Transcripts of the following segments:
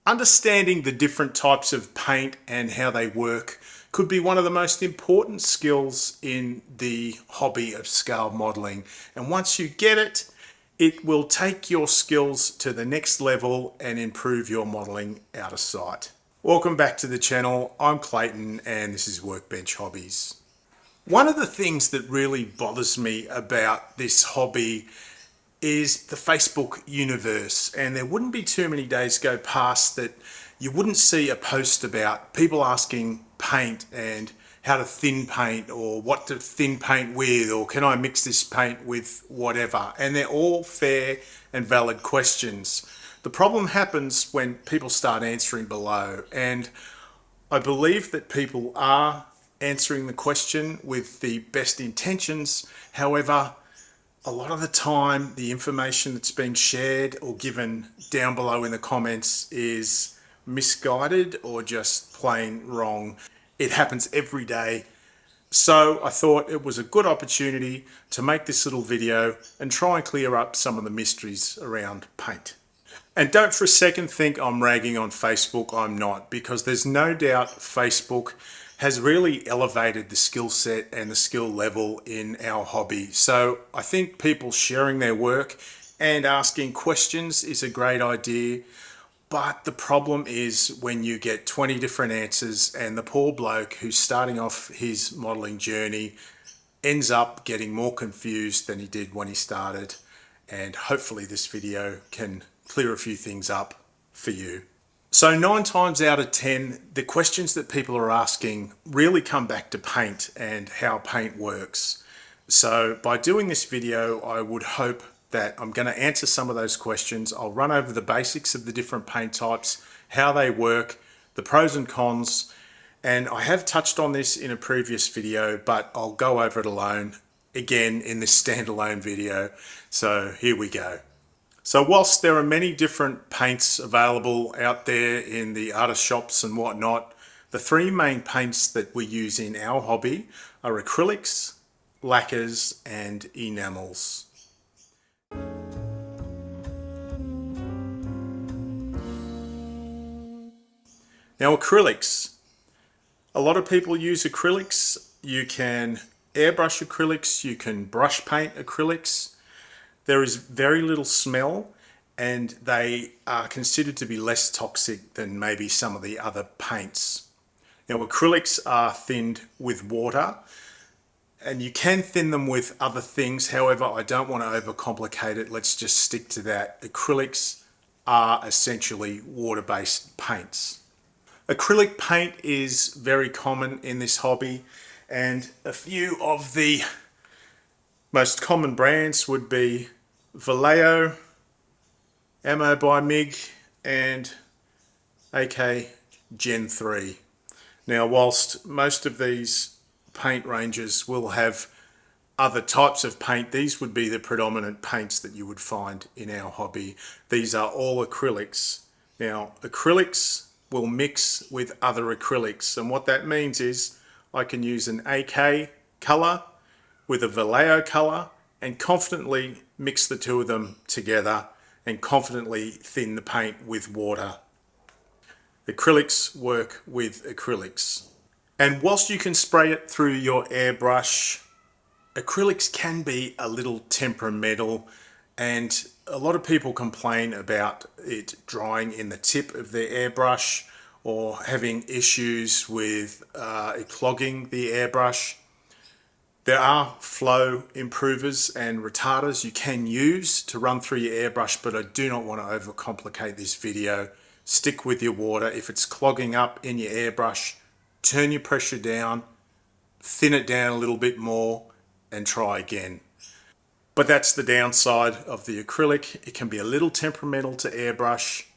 Understanding the different types of paint and how they work could be one of the most important skills in the hobby of scale modeling. And once you get it, it will take your skills to the next level and improve your modeling out of sight. Welcome back to the channel. I'm Clayton and this is Workbench Hobbies. One of the things that really bothers me about this hobby is the Facebook universe, and there wouldn't be too many days go past that you wouldn't see a post about people asking paint and how to thin paint or what to thin paint with, or can I mix this paint with whatever, and they're all fair and valid questions. The problem happens when people start answering below, and I believe that people are answering the question with the best intentions. However, a lot of the time the information that's being shared or given down below in the comments is misguided or just plain wrong. It happens every day. So I thought it was a good opportunity to make this little video and try and clear up some of the mysteries around paint. And don't for a second think I'm ragging on Facebook. I'm not, because there's no doubt Facebook has really elevated the skill set and the skill level in our hobby. So I think people sharing their work and asking questions is a great idea. But the problem is when you get 20 different answers and the poor bloke who's starting off his modeling journey ends up getting more confused than he did when he started. And hopefully this video can clear a few things up for you. So 9 times out of 10, the questions that people are asking really come back to paint and how paint works. So by doing this video, I would hope that I'm going to answer some of those questions. I'll run over the basics of the different paint types, how they work, the pros and cons, and I have touched on this in a previous video, but I'll go over it alone again in this standalone video. So here we go. So whilst there are many different paints available out there in the artist shops and whatnot, the 3 main paints that we use in our hobby are acrylics, lacquers and enamels. Now acrylics, a lot of people use acrylics. You can airbrush acrylics, you can brush paint acrylics. There is very little smell and they are considered to be less toxic than maybe some of the other paints. Now acrylics are thinned with water and you can thin them with other things. However, I don't want to overcomplicate it. Let's just stick to that. Acrylics are essentially water-based paints. Acrylic paint is very common in this hobby, and a few of the most common brands would be Vallejo, Ammo by MIG and AK Gen 3. Now whilst most of these paint ranges will have other types of paint, these would be the predominant paints that you would find in our hobby. These are all acrylics. Now acrylics will mix with other acrylics, and what that means is I can use an AK colour with a Vallejo colour and confidently mix the two of them together and confidently thin the paint with water. Acrylics work with acrylics. And whilst you can spray it through your airbrush, acrylics can be a little temperamental, and a lot of people complain about it drying in the tip of their airbrush or having issues with it clogging the airbrush. There are flow improvers and retarders you can use to run through your airbrush, but I do not want to overcomplicate this video. Stick with your water. If it's clogging up in your airbrush, turn your pressure down, thin it down a little bit more and try again. But that's the downside of the acrylic. It can be a little temperamental to airbrush.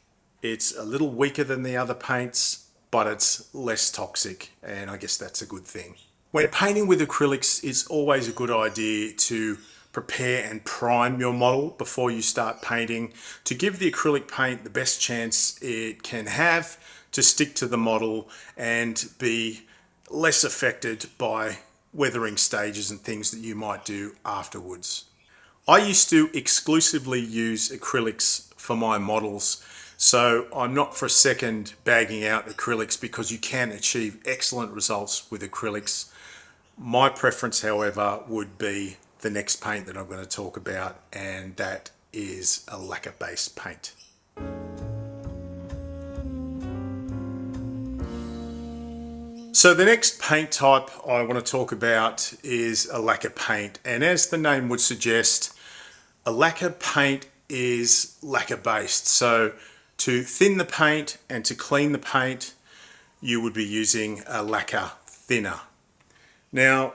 It's a little weaker than the other paints, but it's less toxic, and I guess that's a good thing. When painting with acrylics, it's always a good idea to prepare and prime your model before you start painting to give the acrylic paint the best chance it can have to stick to the model and be less affected by weathering stages and things that you might do afterwards. I used to exclusively use acrylics for my models So I'm not for a second bagging out acrylics, because you can achieve excellent results with acrylics. My preference, however, would be the next paint that I'm going to talk about, and that is a lacquer-based paint. So the next paint type I want to talk about is a lacquer paint, and as the name would suggest, a lacquer paint is lacquer based. So to thin the paint and to clean the paint, you would be using a lacquer thinner. Now,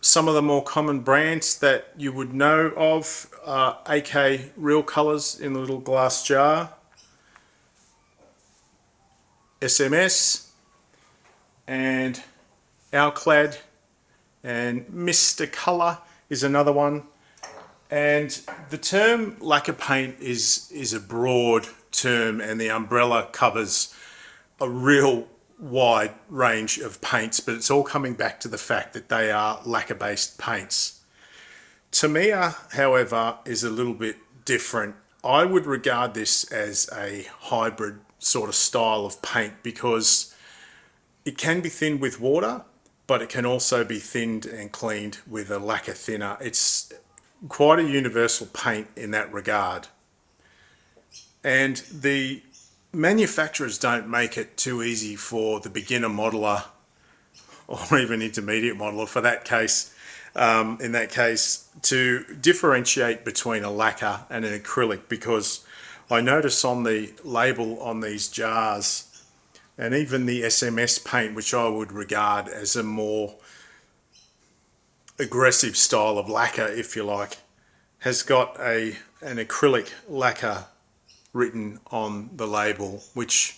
some of the more common brands that you would know of are AK Real Colors in the little glass jar, SMS, and Alclad, and Mr. Color is another one. And the term lacquer paint is a broad term, and the umbrella covers a real wide range of paints, but it's all coming back to the fact that they are lacquer based paints. Tamiya, however, is a little bit different. I would regard this as a hybrid sort of style of paint, because it can be thinned with water, but it can also be thinned and cleaned with a lacquer thinner. It's quite a universal paint in that regard. And the manufacturers don't make it too easy for the beginner modeler, or even intermediate modeler for that case, in that case, to differentiate between a lacquer and an acrylic, because I notice on the label on these jars, and even the SMS paint, which I would regard as a more aggressive style of lacquer, if you like, has got an acrylic lacquer written on the label, which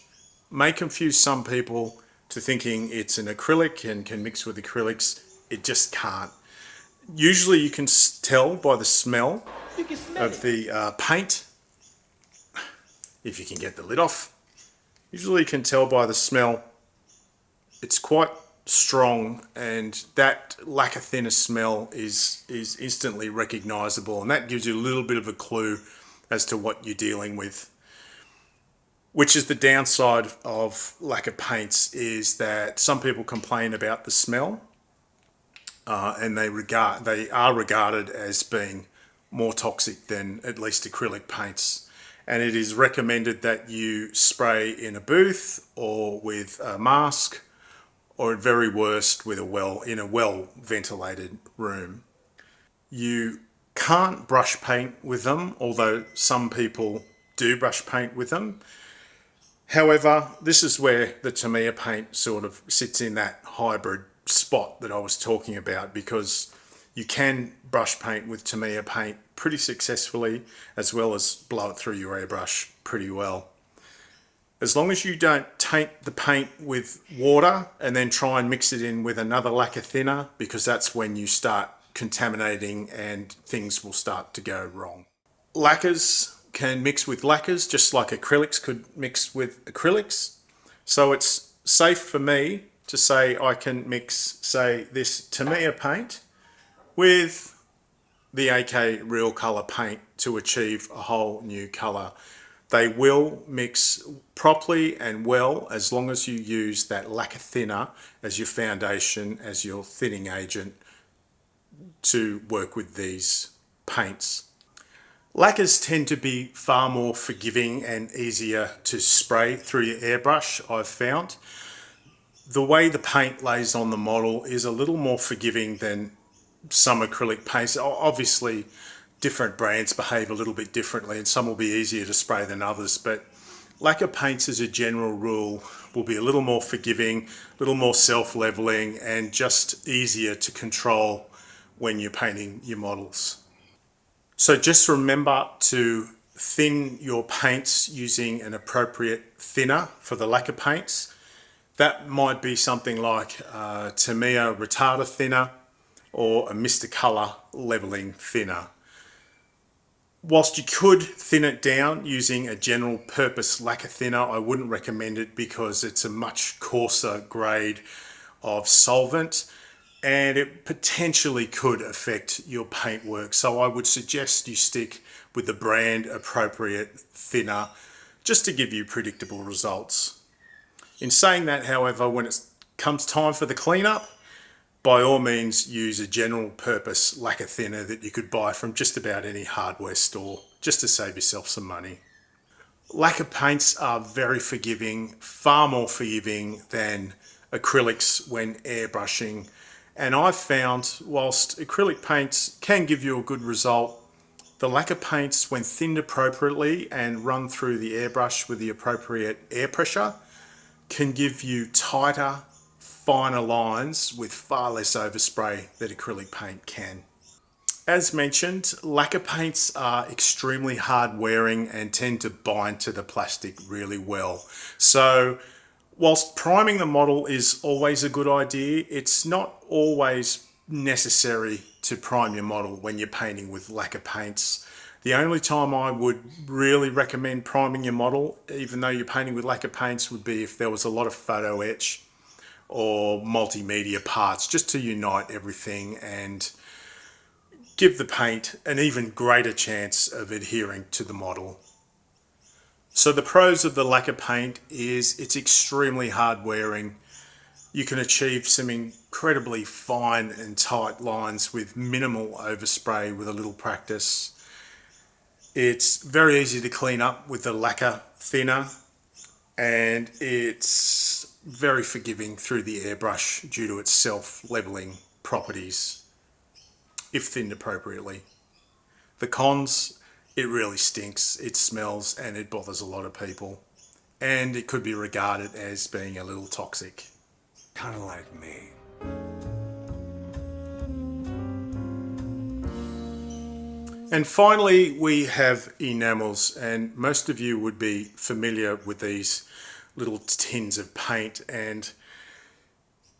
may confuse some people to thinking it's an acrylic and can mix with acrylics. It just can't. Usually you can tell by the smell of the paint, if you can get the lid off. Usually you can tell by the smell. It's quite strong, and that lacquer thinner smell is instantly recognizable, and that gives you a little bit of a clue as to what you're dealing with. Which is the downside of lacquer paints, is that some people complain about the smell, and they are regarded as being more toxic than at least acrylic paints. And it is recommended that you spray in a booth or with a mask, or at very worst with in a well ventilated room. You can't brush paint with them, although some people do brush paint with them. However, this is where the Tamiya paint sort of sits in that hybrid spot that I was talking about, because you can brush paint with Tamiya paint pretty successfully, as well as blow it through your airbrush pretty well. As long as you don't taint the paint with water and then try and mix it in with another lacquer thinner, because that's when you start contaminating and things will start to go wrong. Lacquers can mix with lacquers just like acrylics could mix with acrylics. So it's safe for me to say I can mix, say, this Tamiya paint with the AK Real Color paint to achieve a whole new color. They will mix properly and well, as long as you use that lacquer thinner as your foundation, as your thinning agent to work with these paints. Lacquers tend to be far more forgiving and easier to spray through your airbrush, I've found. The way the paint lays on the model is a little more forgiving than some acrylic paints. Obviously, different brands behave a little bit differently, and some will be easier to spray than others, but lacquer paints as a general rule will be a little more forgiving, a little more self-leveling, and just easier to control when you're painting your models. So just remember to thin your paints using an appropriate thinner for the lacquer paints. That might be something like a Tamiya retarder thinner or a Mr. Color leveling thinner. Whilst you could thin it down using a general purpose lacquer thinner, I wouldn't recommend it, because it's a much coarser grade of solvent and it potentially could affect your paintwork. So I would suggest you stick with the brand appropriate thinner just to give you predictable results. In saying that, however, when it comes time for the cleanup, by all means use a general purpose lacquer thinner that you could buy from just about any hardware store, just to save yourself some money. Lacquer paints are very forgiving, far more forgiving than acrylics when airbrushing. And I've found whilst acrylic paints can give you a good result, the lacquer paints, when thinned appropriately and run through the airbrush with the appropriate air pressure, can give you tighter, finer lines with far less overspray than acrylic paint can. As mentioned, lacquer paints are extremely hard wearing and tend to bind to the plastic really well. So whilst priming the model is always a good idea, it's not always necessary to prime your model when you're painting with lacquer paints. The only time I would really recommend priming your model, even though you're painting with lacquer paints, would be if there was a lot of photo etch or multimedia parts, just to unite everything and give the paint an even greater chance of adhering to the model. So the pros of the lacquer paint is it's extremely hard wearing. You can achieve some incredibly fine and tight lines with minimal overspray with a little practice. It's very easy to clean up with the lacquer thinner, and it's very forgiving through the airbrush due to its self-leveling properties if thinned appropriately. The cons, it really stinks, it smells, and it bothers a lot of people. And it could be regarded as being a little toxic. Kind of like me. And finally, we have enamels, and most of you would be familiar with these little tins of paint, and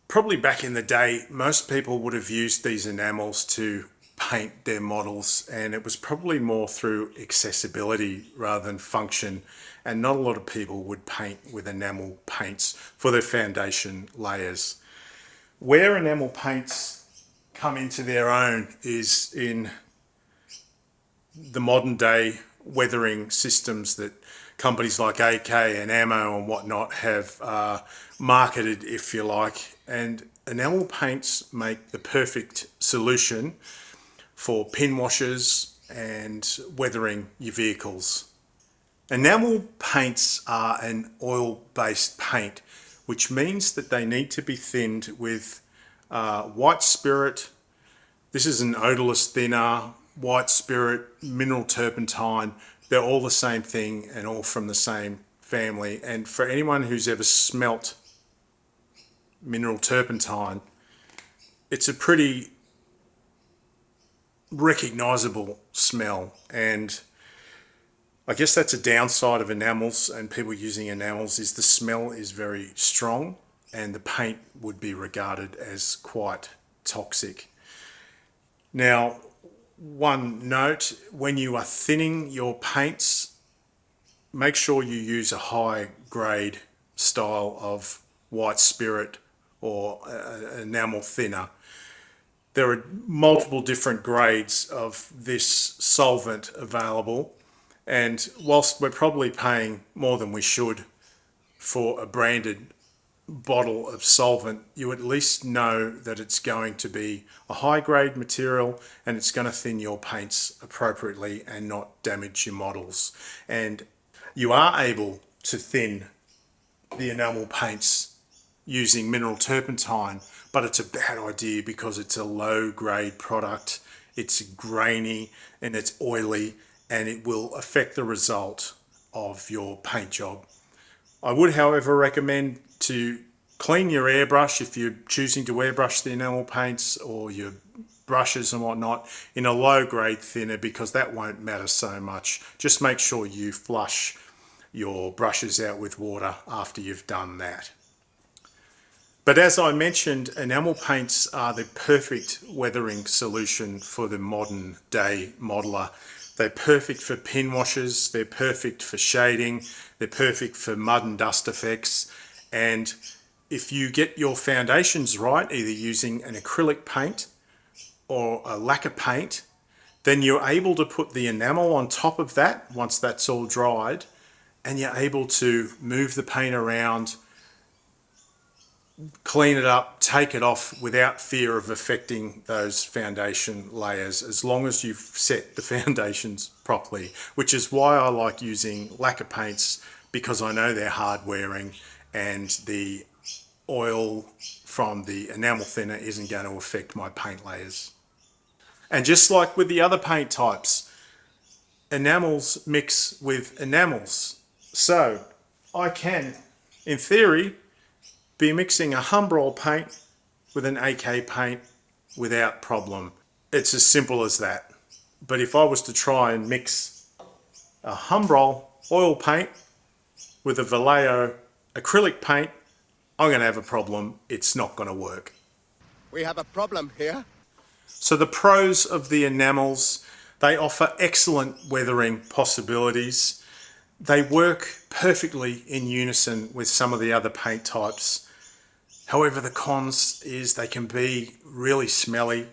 probably back in the day, most people would have used these enamels to paint their models, and it was probably more through accessibility rather than function, and not a lot of people would paint with enamel paints for their foundation layers. Where enamel paints come into their own is in the modern day weathering systems that companies like AK and Ammo and whatnot have marketed, if you like, and enamel paints make the perfect solution for pin washers and weathering your vehicles. Enamel paints are an oil-based paint, which means that they need to be thinned with white spirit. This is an odorless thinner, white spirit, mineral turpentine. They're all the same thing and all from the same family. And for anyone who's ever smelt mineral turpentine, it's a pretty recognizable smell. And I guess that's a downside of enamels and people using enamels, is the smell is very strong and the paint would be regarded as quite toxic. Now, one note, when you are thinning your paints, make sure you use a high grade style of white spirit or enamel thinner. There are multiple different grades of this solvent available, and whilst we're probably paying more than we should for a branded bottle of solvent, you at least know that it's going to be a high grade material and it's going to thin your paints appropriately and not damage your models. And you are able to thin the enamel paints using mineral turpentine, but it's a bad idea because it's a low grade product. It's grainy and it's oily, and it will affect the result of your paint job. I would, however, recommend to clean your airbrush if you're choosing to airbrush the enamel paints or your brushes and whatnot in a low grade thinner, because that won't matter so much. Just make sure you flush your brushes out with water after you've done that. But as I mentioned, enamel paints are the perfect weathering solution for the modern day modeler. They're perfect for pin washers, they're perfect for shading, they're perfect for mud and dust effects. And if you get your foundations right, either using an acrylic paint or a lacquer paint, then you're able to put the enamel on top of that once that's all dried, and you're able to move the paint around, clean it up, take it off without fear of affecting those foundation layers, as long as you've set the foundations properly, which is why I like using lacquer paints, because I know they're hard wearing and the oil from the enamel thinner isn't going to affect my paint layers. And just like with the other paint types, enamels mix with enamels. So I can, in theory, be mixing a Humbrol paint with an AK paint without problem. It's as simple as that. But if I was to try and mix a Humbrol oil paint with a Vallejo acrylic paint, I'm going to have a problem. It's not going to work. We have a problem here. So the pros of the enamels, they offer excellent weathering possibilities. They work perfectly in unison with some of the other paint types. However, the cons is they can be really smelly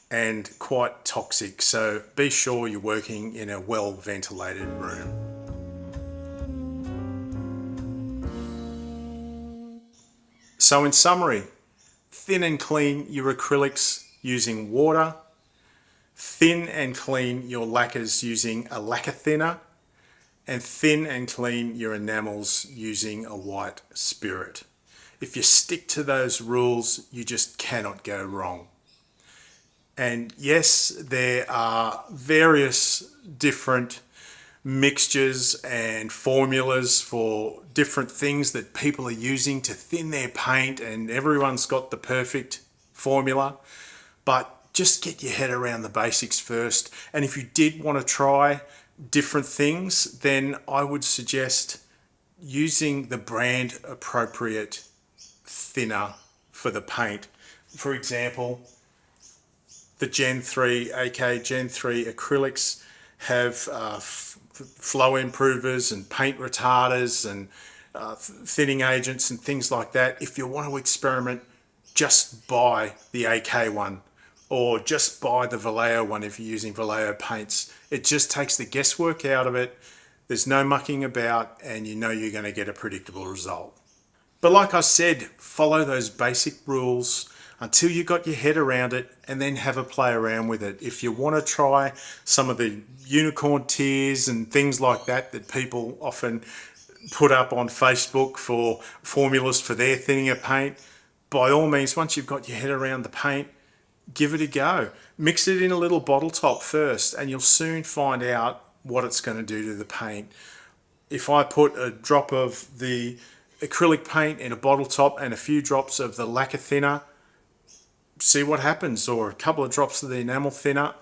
and quite toxic. So be sure you're working in a well ventilated room. So in summary, thin and clean your acrylics using water, thin and clean your lacquers using a lacquer thinner, and thin and clean your enamels using a white spirit. If you stick to those rules, you just cannot go wrong. And yes, there are various different mixtures and formulas for different things that people are using to thin their paint, and everyone's got the perfect formula. But just get your head around the basics first. And if you did want to try different things, then I would suggest using the brand appropriate thinner for the paint. For example, the Gen 3, AK Gen 3 acrylics have flow improvers and paint retarders and thinning agents and things like that. If you want to experiment, just buy the AK one, or just buy the Vallejo one if you're using Vallejo paints. It just takes the guesswork out of it. There's no mucking about, and you know you're going to get a predictable result. But like I said, follow those basic rules until you got your head around it, and then have a play around with it. If you want to try some of the unicorn tiers and things like that that people often put up on Facebook for formulas for their thinning of paint, by all means, once you've got your head around the paint, give it a go. Mix it in a little bottle top first, and you'll soon find out what it's going to do to the paint. If I put a drop of the acrylic paint in a bottle top and a few drops of the lacquer thinner, see what happens, or a couple of drops of the enamel thinner,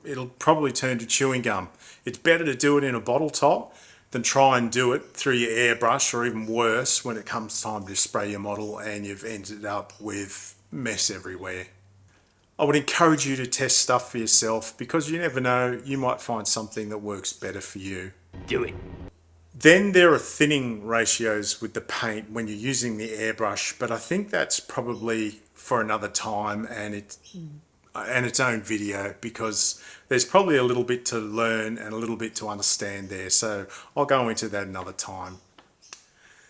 it'll probably turn to chewing gum. It's better to do it in a bottle top than try and do it through your airbrush, or even worse, when it comes time to spray your model and you've ended up with mess everywhere. I would encourage you to test stuff for yourself, because you never know, you might find something that works better for you. Do it. Then there are thinning ratios with the paint when you're using the airbrush, but I think that's probably for another time and its own video, because there's probably a little bit to learn and a little bit to understand there. So I'll go into that another time.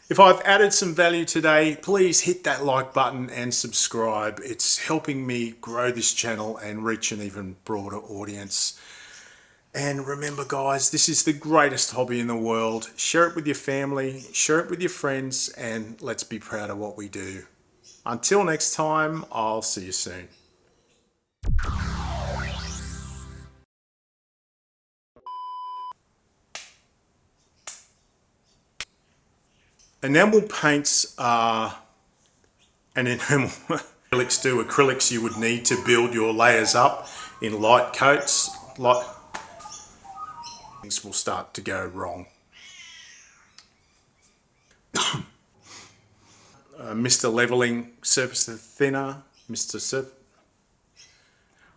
If I've added some value today, please hit that like button and subscribe. It's helping me grow this channel and reach an even broader audience. And remember guys, this is the greatest hobby in the world. Share it with your family, share it with your friends, and let's be proud of what we do. Until next time, I'll see you soon. Enamel paints are an enamel. Acrylics do. Acrylics you would need to build your layers up in light coats. Things will start to go wrong. Mr. Leveling Surface Thinner,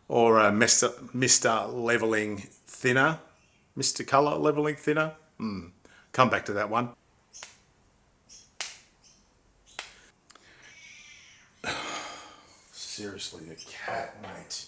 or Mr. Leveling Thinner, Mr. Color Leveling Thinner. Come back to that one. Seriously, the cat, mate.